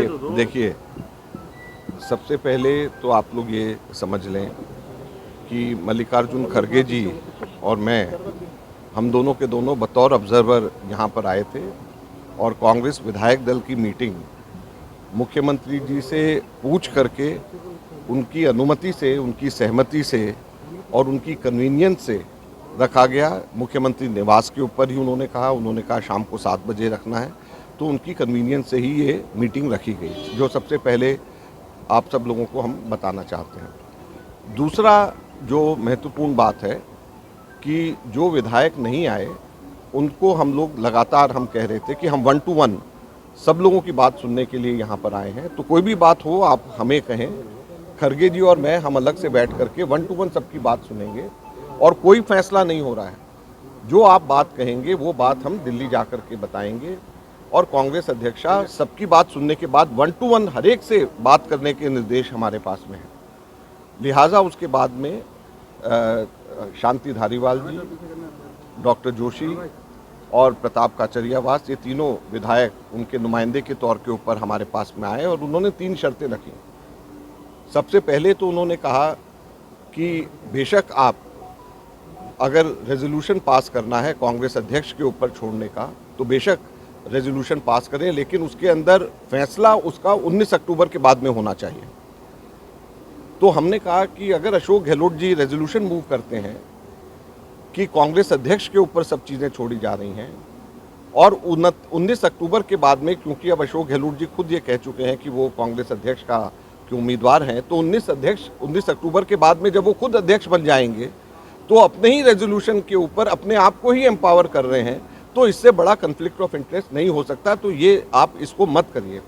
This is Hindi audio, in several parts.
देखिए, सबसे पहले तो आप लोग ये समझ लें कि मल्लिकार्जुन खड़गे जी और मैं, हम दोनों के दोनों बतौर ऑब्जर्वर यहाँ पर आए थे और कांग्रेस विधायक दल की मीटिंग मुख्यमंत्री जी से पूछ करके उनकी अनुमति से, उनकी सहमति से और उनकी कन्वीनियंस से रखा गया। मुख्यमंत्री निवास के ऊपर ही उन्होंने कहा शाम को 7 बजे रखना है, तो उनकी कन्वीनियंस से ही ये मीटिंग रखी गई, जो सबसे पहले आप सब लोगों को हम बताना चाहते हैं। दूसरा जो महत्वपूर्ण बात है कि जो विधायक नहीं आए उनको हम लोग लगातार हम कह रहे थे कि हम 1 to 1 सब लोगों की बात सुनने के लिए यहाँ पर आए हैं, तो कोई भी बात हो आप हमें कहें। खड़गे जी और मैं हम अलग से बैठ करके 1 to 1 सबकी बात सुनेंगे और कोई फैसला नहीं हो रहा है। जो आप बात कहेंगे वो बात हम दिल्ली जा कर के बताएंगे और कांग्रेस अध्यक्षा सबकी बात सुनने के बाद 1 to 1 हर एक से बात करने के निर्देश हमारे पास में है। लिहाजा उसके बाद में शांति धारीवाल जी, डॉक्टर जोशी और प्रताप काचरियावास, ये तीनों विधायक उनके नुमाइंदे के तौर के ऊपर हमारे पास में आए और उन्होंने 3 शर्तें रखी। सबसे पहले तो उन्होंने कहा कि बेशक आप अगर रेजोल्यूशन पास करना है कांग्रेस अध्यक्ष के ऊपर छोड़ने का तो बेशक रेजोल्यूशन पास करें, लेकिन उसके अंदर फैसला उसका 19 अक्टूबर के बाद में होना चाहिए। तो हमने कहा कि अगर अशोक गहलोत जी रेजोल्यूशन मूव करते हैं कि कांग्रेस अध्यक्ष के ऊपर सब चीज़ें छोड़ी जा रही हैं और 19 अक्टूबर के बाद में, क्योंकि अब अशोक गहलोत जी खुद ये कह चुके हैं कि वो कांग्रेस अध्यक्ष का के उम्मीदवार हैं, तो 19 अक्टूबर के बाद में जब वो खुद अध्यक्ष बन जाएंगे तो अपने ही रेजोल्यूशन के ऊपर अपने आप को ही एम्पावर कर रहे हैं, तो इससे बड़ा कन्फ्लिक्ट ऑफ इंटरेस्ट नहीं हो सकता, तो ये आप इसको मत करिए।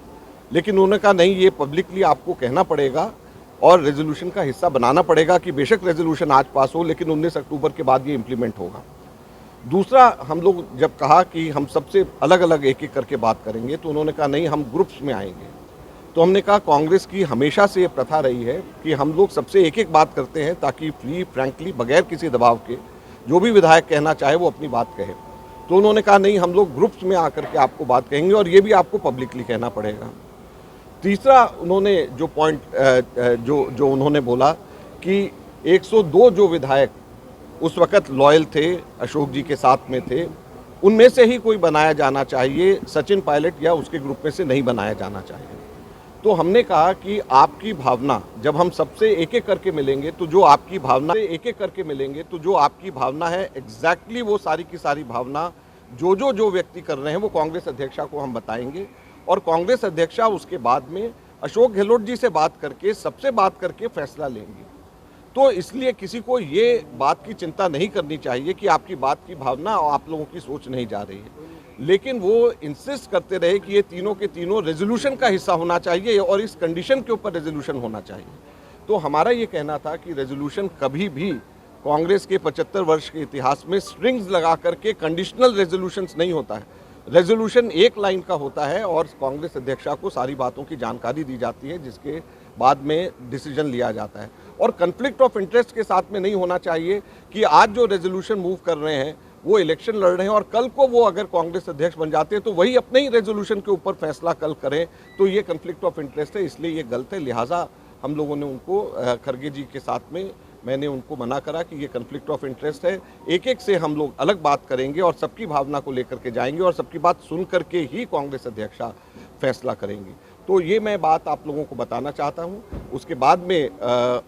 लेकिन उन्होंने कहा नहीं, ये पब्लिकली आपको कहना पड़ेगा और रेजोल्यूशन का हिस्सा बनाना पड़ेगा कि बेशक रेजोल्यूशन आज पास हो लेकिन 19 अक्टूबर के बाद ये इम्प्लीमेंट होगा। दूसरा, हम लोग जब कहा कि हम सबसे अलग अलग एक एक करके बात करेंगे तो उन्होंने कहा नहीं, हम ग्रुप्स में आएंगे। तो हमने कहा कांग्रेस की हमेशा से ये प्रथा रही है कि हम लोग सबसे एक एक बात करते हैं ताकि फ्रैंकली बगैर किसी दबाव के जो भी विधायक कहना चाहे वो अपनी बात कहे। तो उन्होंने कहा नहीं, हम लोग ग्रुप्स में आकर के आपको बात कहेंगे और ये भी आपको पब्लिकली कहना पड़ेगा। तीसरा, उन्होंने जो पॉइंट जो उन्होंने बोला कि 102 जो विधायक उस वक़्त लॉयल थे, अशोक जी के साथ में थे, उनमें से ही कोई बनाया जाना चाहिए, सचिन पायलट या उसके ग्रुप में से नहीं बनाया जाना चाहिए। तो हमने कहा कि आपकी भावना, जब हम सबसे एक एक करके मिलेंगे तो जो आपकी भावना है एग्जैक्टली वो सारी की सारी भावना जो व्यक्ति कर रहे हैं वो कांग्रेस अध्यक्षा को हम बताएंगे और कांग्रेस अध्यक्षा उसके बाद में अशोक गहलोत जी से बात करके, सबसे बात करके फैसला लेंगी। तो इसलिए किसी को ये बात की चिंता नहीं करनी चाहिए कि आपकी बात की भावना और आप लोगों की सोच नहीं जा रही है, लेकिन वो इंसिस्ट करते रहे कि ये तीनों के तीनों रेजोल्यूशन का हिस्सा होना चाहिए और इस कंडीशन के ऊपर रेजोल्यूशन होना चाहिए। तो हमारा ये कहना था कि रेजोल्यूशन कभी भी कांग्रेस के 75 वर्ष के इतिहास में स्ट्रिंग्स लगा करके कंडीशनल रेजोल्यूशंस नहीं होता है। रेजोल्यूशन एक लाइन का होता है और कांग्रेस अध्यक्षा को सारी बातों की जानकारी दी जाती है जिसके बाद में डिसीजन लिया जाता है। और कन्फ्लिक्ट ऑफ इंटरेस्ट के साथ में नहीं होना चाहिए कि आज जो रेजोल्यूशन मूव कर रहे हैं वो इलेक्शन लड़ रहे हैं और कल को वो अगर कांग्रेस अध्यक्ष बन जाते हैं तो वही अपने ही रेजोल्यूशन के ऊपर फैसला कल करें, तो ये कन्फ्लिक्ट ऑफ इंटरेस्ट है, इसलिए ये गलत है। लिहाजा हम लोगों ने उनको, खड़गे जी के साथ में मैंने उनको मना करा कि ये कन्फ्लिक्ट ऑफ इंटरेस्ट है, एक एक से हम लोग अलग बात करेंगे और सबकी भावना को लेकर के जाएंगे और सबकी बात सुन करके ही कांग्रेस अध्यक्षा फैसला करेंगी। तो ये मैं बात आप लोगों को बताना चाहता हूँ। उसके बाद में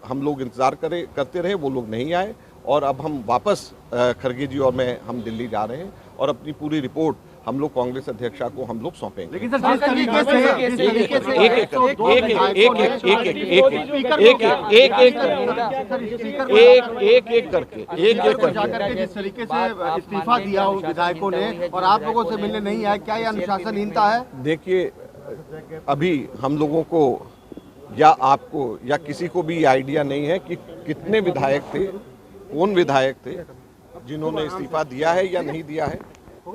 हम लोग इंतज़ार करते रहे, वो लोग नहीं आए और अब हम वापस खड़गे जी और मैं हम दिल्ली जा रहे हैं और अपनी पूरी रिपोर्ट हम लोग कांग्रेस अध्यक्षा को हम लोग सौंपेंगे। लेकिन सर जिस तरीके से जिस तरीके से इस्तीफा दिया उन विधायकों ने और आप लोगों से मिलने नहीं आए, क्या यह अनुशासनहीनता है? देखिए, अभी हम लोगों को या आपको या किसी को भी आइडिया नहीं है कि कितने विधायक थे, कौन विधायक थे जिन्होंने इस्तीफा दिया है या नहीं दिया है।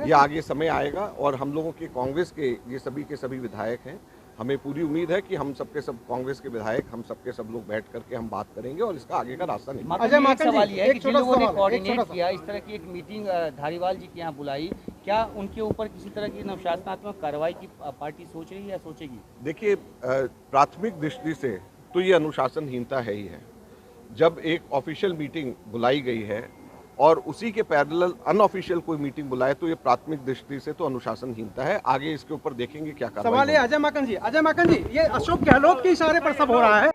ये आगे समय आएगा और हम लोगों के कांग्रेस के ये सभी विधायक हैं, हमें पूरी उम्मीद है कि हम सबके सब कांग्रेस के विधायक, हम सबके सब लोग बैठ करके हम बात करेंगे और इसका आगे का रास्ता निकालेंगे। अजय माकन जी, सवाल ये है एक कि जिन छोटा लोगों ने सवाल, एक कोऑर्डिनेट छोटा सा। किया, इस तरह की एक मीटिंग धारीवाल जी के यहाँ बुलाई, क्या उनके ऊपर किसी तरह की अनुशासनात्मक कार्रवाई की पार्टी सोच रही है या सोचेगी? देखिए, प्राथमिक दृष्टि से तो ये अनुशासनहीनता है ही है। जब एक ऑफिशियल मीटिंग बुलाई गई है और उसी के पैरेलल अनऑफिशियल कोई मीटिंग बुलाए तो ये प्राथमिक दृष्टि से तो अनुशासनहीनता है। आगे इसके ऊपर देखेंगे क्या कार्रवाई सवाल ये होगी। अजय माकन जी, ये अशोक गहलोत के इशारे पर सब हो रहा है।